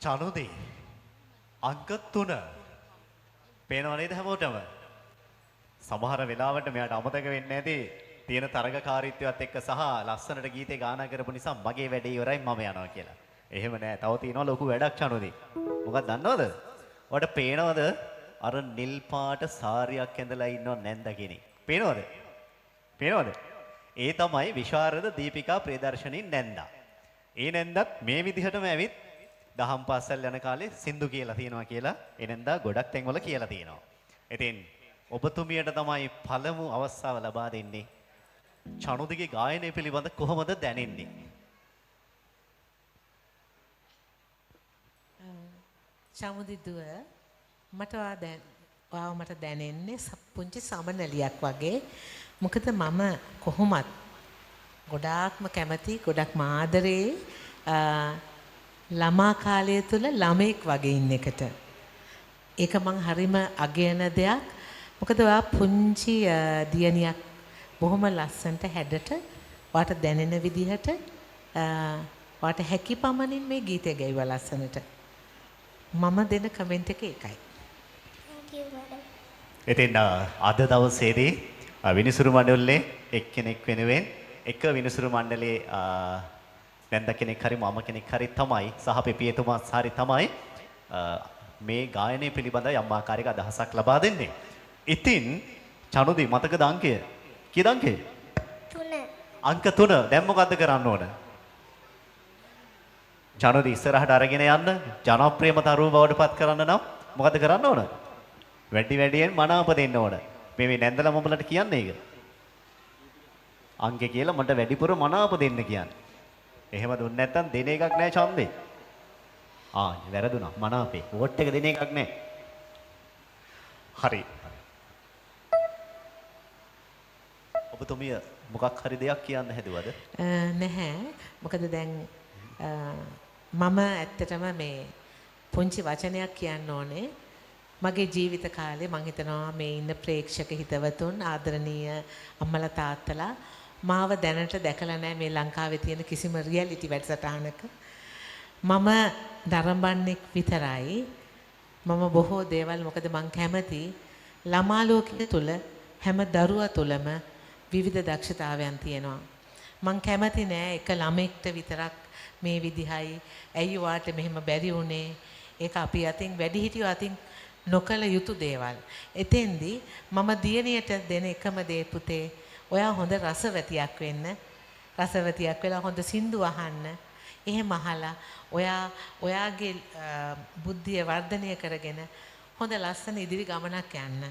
චනුදී අංක 3 පේනව නේද හැමෝටම? සමහර වෙලාවට මෙයාට අමතක වෙන්නේ නැති තියෙන තරගකාරීත්වයත් එක්ක සහ ලස්සනට ගීතේ ගායනා කරපු නිසා මගේ වැඩේ ඉවරයි මම යනවා කියලා. එහෙම නෑ. තව තියෙනවා ලොකු වැඩක් චනුදී. මොකක්ද දන්නවද? ඔයාලට පේනවද? අර නිල් පාට සාරියක් ඇඳලා ඉන්නව නැන්ද කෙනෙක්. පේනවද? පේනවද? ඒ තමයි විශාරද දීපිකා ප්‍රියදර්ශනී නැන්දා. ඒ නැන්දත් මේ විදිහටම ඇවිත් දහම් පාසල් යන කාලේ සින්දු කියලා තියෙනවා කියලා ඒ නැන්දා ගොඩක් තැන්වල කියලා තියෙනවා. ඉතින් ඔබතුමියට තමයි පළමු අවස්ථාව ලබා දෙන්නේ. චනුදිගේ ගායනය පිළිබඳ කොහොමද දැනෙන්නේ? චමුදිදුව මට දැනෙන්නේ පුංචි සමනලියක් වගේ. මොකද මම කොහොමත් ගොඩාක්ම කැමති ගොඩක්ම ආදරේ ළමා කාලය තුල ළමෙක් වගේ ඉන්න එකට. ඒක මං හරිම අගයන දෙයක්. මොකද ඔයා පුංචි දියණියක් බොහොම ලස්සනට හැඩට වාට දැනෙන විදිහට වාට හැකි පමණින් මේ ගීතය ගැයුවා ලස්සනට. මම දෙන කමෙන්ට් එක ඒකයි. ඉතින් අද දවසේදී විනිසුරු මණ්ඩලයේ එක්කෙනෙක් වෙනුවෙන් එක විනිසුරු මණ්ඩලයේ නැන්ද කෙනෙක් හරි මම කෙනෙක් හරි තමයි සහ පෙපියතුමා හරි තමයි මේ ගායනය පිළිබඳ යම් ආකාරයක අදහසක් ලබා දෙන්නේ. ඉතින් චනුදී මතකද අංකය? කීයද අංකය? 3. අංක 3. දැන් මොකද්ද කරන්න ඕන? චනුදී ඉස්සරහට අරගෙන යන්න ජනප්‍රියම තරුව බවට පත් කරන්න නම් මොකද කරන්න ඕන? වැඩි වැඩියෙන් මනාප දෙන්න ඕන. මේ නැන්දලා මොබලට කියන්නේ ඒක. අංකේ කියලා මට වැඩිපුර මනාප දෙන්න කියන්නේ. එහෙම දුන්නේ නැත්නම් දෙන එකක් නෑ ඡන්දේ. වැරදුනා. මනාපේ. වෝට් එක දෙන එකක් නෑ. හරි. ඔබතුමිය මොකක් හරි දෙයක් කියන්න හැදුවද? නැහැ. මොකද දැන් මම ඇත්තටම මේ පුංචි වචනයක් කියන්න ඕනේ. මගේ ජීවිත කාලේ මං හිතනවා මේ ඉන්න ප්‍රේක්ෂක හිතවතුන් ආදරණීය අම්මලා තාත්තලා මාව දැනට දැකලා නැහැ මේ ලංකාවේ තියෙන කිසිම රියැලිටි වැඩසටහනක. මම නරඹන්නෙක් විතරයි. මම බොහෝ දේවල් මොකද මං කැමති ළමා ලෝකයේ තුල හැම දරුවා තුලම විවිධ දක්ෂතාවයන් තියෙනවා. මං කැමති නෑ එක ළමෙක්ට විතරක් මේ විදිහයි ඇයි වාට මෙහෙම බැරි වුනේ. ඒක අපි අතින් වැඩිහිටියෝ අතින් නොකල යුතු දේවල්. එතෙන්දී මම දියණියට දෙන එකම දේ පුතේ ඔයා හොඳ රසවතියක් වෙන්න. රසවතියක් වෙලා හොඳ සින්දු අහන්න. එහෙම අහලා ඔයාගේ බුද්ධිය වර්ධනය කරගෙන හොඳ ලස්සන ඉදිරි ගමනක් යන්න.